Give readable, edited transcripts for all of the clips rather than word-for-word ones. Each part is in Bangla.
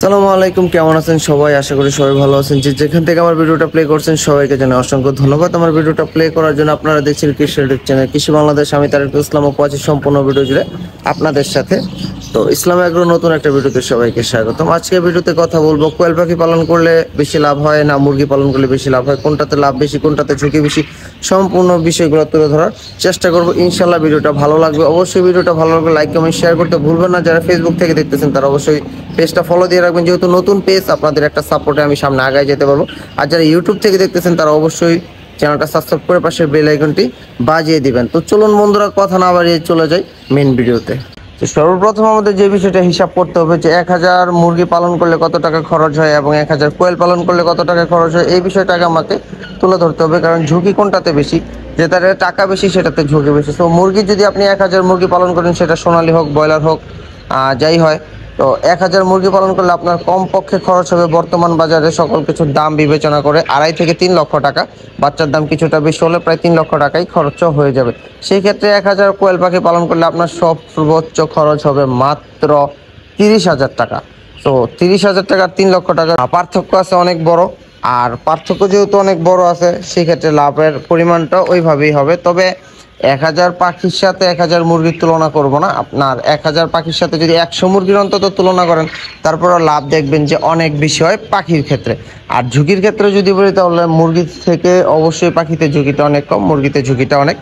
আসসালামু আলাইকুম, কেমন আছেন সবাই? আশা করি সবাই ভালো আছেন। যেখান থেকে আমার ভিডিওটা প্লে করছেন সবাইকে জানাই অসংখ্য ধন্যবাদ। আমার ভিডিওটা প্লে করার জন্য আপনারা দেখছেন কৃষি ইউটিউব চ্যানেল কৃষি বাংলাদেশ। আমি তারিকুল ইসলাম আছি সম্পূর্ণ ভিডিও জুড়ে আপনাদের সাথে। তো ইসলাম এগ্রো নতুন একটা ভিডিওতে সবাইকে স্বাগতম। আজকে ভিডিওতে কথা বলবো কোয়েল পাখি পালন করলে বেশি লাভ হয় না মুরগি পালন করলে বেশি লাভ হয়, কোনটাতে লাভ বেশি কোনটাতে ঝুঁকি বেশি, সম্পূর্ণ বিষয়গুলো তুলে ধরার চেষ্টা করবো। ইনশাল্লাহ ভিডিওটা ভালো লাগবে। অবশ্যই ভিডিওটা ভালো লাগবে লাইক কমেন্ট শেয়ার করতে ভুলবেন না। যারা ফেসবুক থেকে দেখতেছেন তারা অবশ্যই পেজটা ফলো দিয়ে রাখবেন, যেহেতু নতুন পেজ আপনাদের একটা সাপোর্টে আমি সামনে আগায় যেতে পারবো। আর যারা ইউটিউব থেকে দেখতেছেন তারা অবশ্যই চ্যানেলটা সাবস্ক্রাইব করে পাশের বেল আইকনটি বাজিয়ে দিবেন। তো চলুন বন্ধুরা, কথা না বাড়িয়ে চলে যাই মেন ভিডিওতে। তো সর্বপ্রথম আমাদের যে বিষয়টা হিসাব করতে হবে যে 1000 মুরগি পালন করলে কত টাকা খরচ হয় এবং 1000 কোয়েল পালন করলে কত টাকা খরচ হয়, এই বিষয়টাকে আমাকে তুলে ধরতে হবে। কারণ ঝুঁকি কোনটাতে বেশি, যেটাতে টাকা বেশি সেটাতে ঝুঁকি বেশি। তো মুরগি যদি আপনি 1000 মুরগি পালন করেন, সেটা সোনালী হোক ব্রয়লার হোক যাই হয়, তো 1000 মুরগি পালন করলে আপনার কমপক্ষে খরচ হবে বর্তমান বাজারে সকল কিছুর দাম বিবেচনা করে 2.5 থেকে 3 লক্ষ টাকা। বাচ্চার দাম কিছুটা বেশি হলে প্রায় 3 লক্ষ টাকাই খরচ হয়ে যাবে। সেই ক্ষেত্রে 1000 কোয়েল পাখি পালন করলে আপনার সর্বোচ্চ খরচ হবে মাত্র 30,000 টাকা। তো 30,000 টাকার 3 লক্ষ টাকার পার্থক্য আছে অনেক বড়। আর পার্থক্য যেহেতু অনেক বড় আছে, সেক্ষেত্রে লাভের পরিমাণটা ওইভাবেই হবে। তবে 1000 পাখির সাথে 1000 মুরগির তুলনা করব না। আপনার 1000 পাখির সাথে যদি 100 মুরগির অন্তত তুলনা করেন, তারপরও লাভ দেখবেন যে অনেক বেশি হয় পাখির ক্ষেত্রে। আর ঝুঁকির ক্ষেত্রে যদি বলি, তাহলে মুরগির থেকে অবশ্যই পাখিতে ঝুঁকিটা অনেক কম, মুরগিতে ঝুঁকিটা অনেক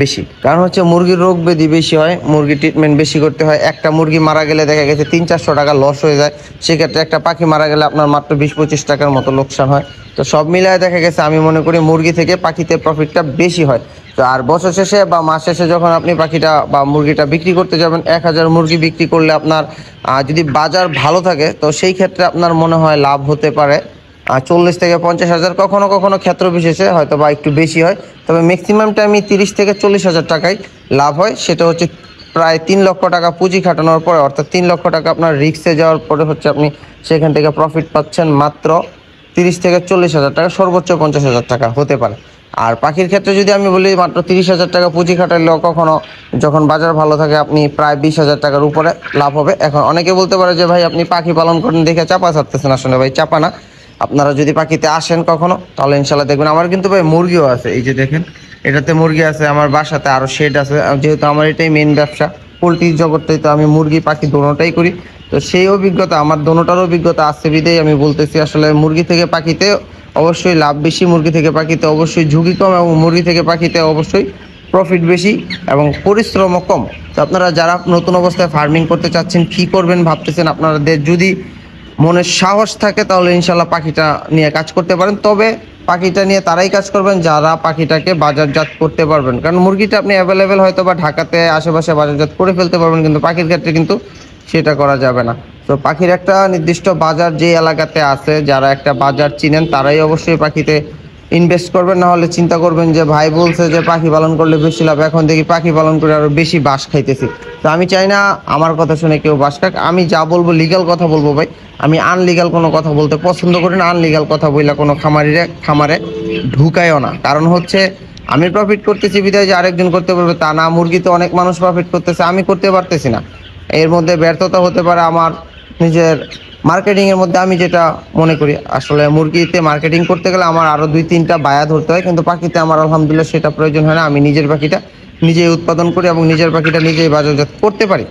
বেশি। কারণ হচ্ছে মুরগির রোগ ব্যাধি বেশি হয়, মুরগির ট্রিটমেন্ট বেশি করতে হয়। একটা মুরগি মারা গেলে দেখা গেছে 300-400 টাকা লস হয়ে যায়। সেক্ষেত্রে একটা পাখি মারা গেলে আপনার মাত্র 20-25 টাকার মতো লোকসান হয়। তো সব মিলায় দেখা গেছে আমি মনে করি মুরগি থেকে পাখিতে প্রফিটটা বেশি হয়। তো আর বছর শেষে বা মাস শেষে যখন আপনি পাখিটা বা মুরগিটা বিক্রি করতে যাবেন, 1000 মুরগি বিক্রি করলে আপনার যদি বাজার ভালো থাকে, তো সেই ক্ষেত্রে আপনার মনে হয় লাভ হতে পারে 40 থেকে 50,000, কখনো কখনো ক্ষেত্র বিশেষে হয়তো বা একটু বেশি হয়। তবে ম্যাক্সিমাম টাইমই 30 থেকে 40,000 টাকায় লাভ হয়। সেটা হচ্ছে প্রায় 3 লক্ষ টাকা পুঁজি খাটানোর পরে, অর্থাৎ 3 লক্ষ টাকা আপনার রিস্কে যাওয়ার পরে হচ্ছে আপনি সেখান থেকে প্রফিট পাচ্ছেন মাত্র 30 থেকে 40,000 টাকা, সর্বোচ্চ 50,000 টাকা হতে পারে। আর পাখির ক্ষেত্রে যদি আমি বলি, মাত্র 30,000 টাকা পুঁজি খাটালেও কখনো যখন বাজার ভালো থাকে আপনি প্রায় 20,000 টাকার উপরে লাভ হবে। এখন অনেকে বলতে পারে যে ভাই আপনি পাখি পালন করেন দেখে চাপা ছাড়তেছেন। আসলে ভাই চাপা না, আপনারা যদি পাখিতে আসেন কখনো, তাহলে ইনশাল্লাহ দেখবেন। আমার কিন্তু ভাই মুরগিও আছে, এই যে দেখেন এটাতে মুরগি আছে, আমার বাসাতে আরও শেড আছে। যেহেতু আমার এটাই মেন ব্যবসা, পোলট্রির জগৎটাই, তো আমি মুরগি পাখি দোনোটাই করি। তো সেই অভিজ্ঞতা, আমার দোনোটার অভিজ্ঞতা আছে বিদেই আমি বলতেছি, আসলে মুরগি থেকে পাখিতে অবশ্যই লাভ বেশি, মুরগি থেকে পাখিতে অবশ্যই ঝুঁকি কম, এবং মুরগি থেকে পাখিতে অবশ্যই প্রফিট বেশি এবং পরিশ্রমও কম। তো আপনারা যারা নতুন অবস্থায় ফার্মিং করতে চাচ্ছেন, কী করবেন ভাবতেছেন, আপনাদের যদি মনের সাহস থাকে তাহলে ইনশাল্লাহ পাখিটা নিয়ে কাজ করতে পারেন। তবে পাখিটা নিয়ে তারাই কাজ করবেন যারা পাখিটাকে বাজারজাত করতে পারবেন। কারণ মুরগিটা আপনি অ্যাভেলেবেল হয়তো বা ঢাকাতে আশেপাশে বাজারজাত করে ফেলতে পারবেন, কিন্তু পাখির ক্ষেত্রে কিন্তু সেটা করা যাবে না। তো পাখির একটা নির্দিষ্ট বাজার যে এলাকাতে আছে, যারা একটা বাজার চিনেন তারাই অবশ্যই পাখিতে ইনভেস্ট করবেন। না হলে চিন্তা করবেন যে ভাই বলছে যে পাখি পালন করলে বেশি লাভ, এখন দেখি পাখি পালন করে আরো বেশি বাস খাইতেছি। তো আমি চাই না আমার কথা শুনে কেউ বাস খাক। আমি যা বলবো লিগ্যাল কথা বলবো ভাই, আমি আনলিগ্যাল কোনো কথা বলতে পছন্দ করি না। আনলিগ্যাল কথা বললে কোনো খামারে ঢুকায়ও না। কারণ হচ্ছে আমি প্রফিট করতেছি বিধায় যে আরেকজন করতে পারবে তা না। মুরগিতে অনেক মানুষ প্রফিট করতেছে, আমি করতে পারতেছি না। এর মধ্যে ব্যর্থতা হতে পারে আমার নিজের মার্কেটিংয়ের মধ্যে। আমি যেটা মনে করি, আসলে মুরগিতে মার্কেটিং করতে গেলে আমার আরও 2-3টা বায়া ধরতে হয়, কিন্তু পাখিতে আমার আলহামদুলিল্লাহ সেটা প্রয়োজন হয় না। আমি নিজের পাখিটা নিজেই উৎপাদন করি এবং নিজের পাখিটা নিজেই বাজারজাত করতে পারি,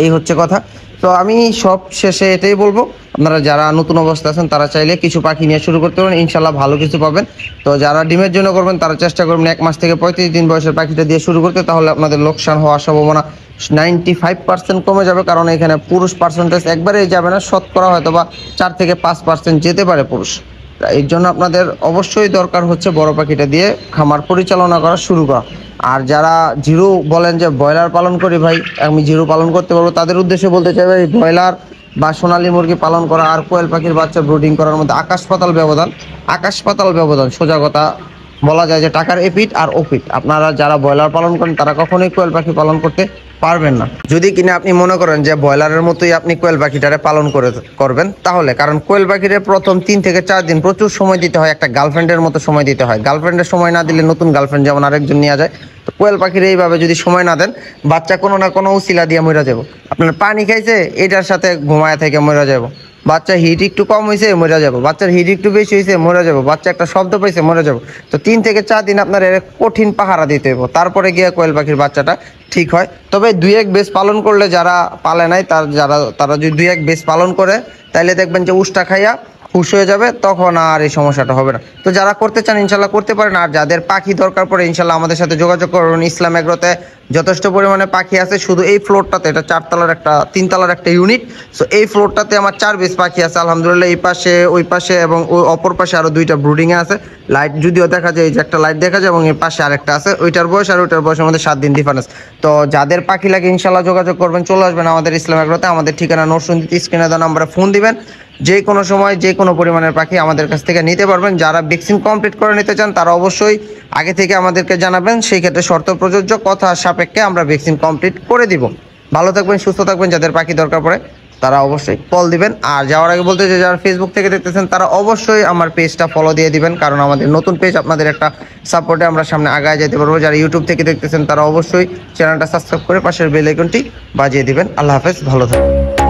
এই হচ্ছে কথা। তো আমি সব শেষে এটাই বলবো, আপনারা যারা নতুন অবস্থা আছেন তারা চাইলে কিছু পাখি নিয়ে শুরু করতে পারেন, ইনশাল্লাহ ভালো কিছু পাবেন। তো যারা ডিমের জন্য করবেন তারা চেষ্টা করবেন 1 মাস থেকে 35 দিন বয়সের পাখিটা দিয়ে শুরু করতে, তাহলে আপনাদের লোকসান হওয়ার সম্ভাবনা 95% কমে যাবে। কারণ এখানে পুরুষ পার্সেন্টেজ একবারেই যাবে না, শতকরা হয়তো বা 4 থেকে 5% যেতে পারে পুরুষ। এর জন্য আপনাদের অবশ্যই দরকার হচ্ছে বড় পাখিটা দিয়ে খামার পরিচালনা করা শুরু করা। আর যারা জিরো বলেন যে ব্রয়লার পালন করি ভাই, আমি জিরো পালন করতে পারবো, তাদের উদ্দেশ্যে বলতে চাই ভাই, ব্রয়লার বা সোনালী মুরগি পালন করা আর কোয়েল পাখির বাচ্চা ব্রুডিং করার মধ্যে আকাশ পাতাল ব্যবধান। সোজা কথা বলা যায় যে টাকার এপিট আর ওপিট। আপনারা যারা ব্রয়লার পালন করেন তারা কখনোই কোয়েল পাখি পালন করতে পারবেন না, যদি কিনা আপনি মনে করেন যে ব্রয়লারের মতোই আপনি কোয়েল পাখিটারে পালন করবেন তাহলে। কারণ কোয়েল পাখিরে প্রথম 3 থেকে 4 দিন প্রচুর সময় দিতে হয়, একটা গার্লফ্রেন্ডের মতো সময় দিতে হয়। গার্লফ্রেন্ডের সময় না দিলে নতুন গার্লফ্রেন্ড যেমন আরেকজন নিয়ে যায়, তো কোয়েল পাখির এইভাবে যদি সময় না দেন, বাচ্চা কোনো না কোনো উসিলা দিয়ে মরে যাব। আপনার পানি খাইছে, এটার সাথে ঘুমায় থেকে মরে যাব। বাচ্চা হিট একটু কম হয়েছে, মরে যাব। বাচ্চার হিট একটু বেশি হয়েছে, মরে যাব। বাচ্চা একটা শব্দ পাইছে, মরে যাব। তো 3 থেকে 4 দিন আপনার এর কঠিন পাহারা দিতে হবে, তারপরে গিয়ে কোয়েল পাখির বাচ্চাটা ঠিক হয়। তবে 2-1 বেস পালন করলে, যারা পালে নাই তারা যদি 2-1 বেস পালন করে, তাইলে দেখবেন যে উষ্টা খাইয়া হুশ হয়ে যাবে, তখন আর এই সমস্যাটা হবে না। তো যারা করতে চান ইনশাল্লাহ করতে পারেন। আর যাদের পাখি দরকার পড়ে ইনশাল্লাহ আমাদের সাথে যোগাযোগ করুন। ইসলাম এগ্রোতে যথেষ্ট পরিমাণে পাখি আছে। শুধু এই ফ্লোরটাতে, এটা 3 তলার একটা ইউনিট। সো এই ফ্লোরটাতে আমার 4 বেস পাখি আছে আলহামদুলিল্লাহ। এই পাশে, ওই পাশে এবং ওই অপর পাশে আরো 2টা ব্রুডিংয়ে আছে। লাইট যদিও দেখা যায়, এই যে একটা লাইট দেখা যায়, এবং এই পাশে আরেকটা আছে। ওইটার বয়স আর ওইটার বয়সের মধ্যে 7 দিন ডিফারেন্স। তো যাদের পাখি লাগে ইনশাল্লাহ যোগাযোগ করবেন, চলে আসবেন আমাদের ইসলাম এগ্রোতে। আমাদের ঠিকানা নরসিংদী, স্ক্রিনে দেওয়া নাম্বারে ফোন দিবেন। যে কোনো সময় যে কোনো পরিমাণের পাখি আমাদের কাছ থেকে নিতে পারবেন। যারা ভ্যাকসিন কমপ্লিট করে নিতে চান তারা অবশ্যই আগে থেকে আমাদেরকে জানাবেন। সেই ক্ষেত্রে শর্ত প্রযোজ্য, কথা সাপেক্ষে আমরা ভ্যাকসিন কমপ্লিট করে দিব। ভালো থাকবেন, সুস্থ থাকবেন। যাদের পাখি দরকার পড়ে তারা অবশ্যই কল দিবেন। আর যাওয়ার আগে বলতে চাই, যারা ফেসবুক থেকে দেখতেছেন তারা অবশ্যই আমার পেজটা ফলো দিয়ে দিবেন, কারণ আমাদের নতুন পেজ, আপনাদের একটা সাপোর্টে আমরা সামনে আগায় যেতে পারবো। যারা ইউটিউব থেকে দেখতেছেন তারা অবশ্যই চ্যানেলটা সাবস্ক্রাইব করে পাশের বেল আইকনটি বাজিয়ে দিবেন। আল্লাহ হাফেজ, ভালো থাকবেন।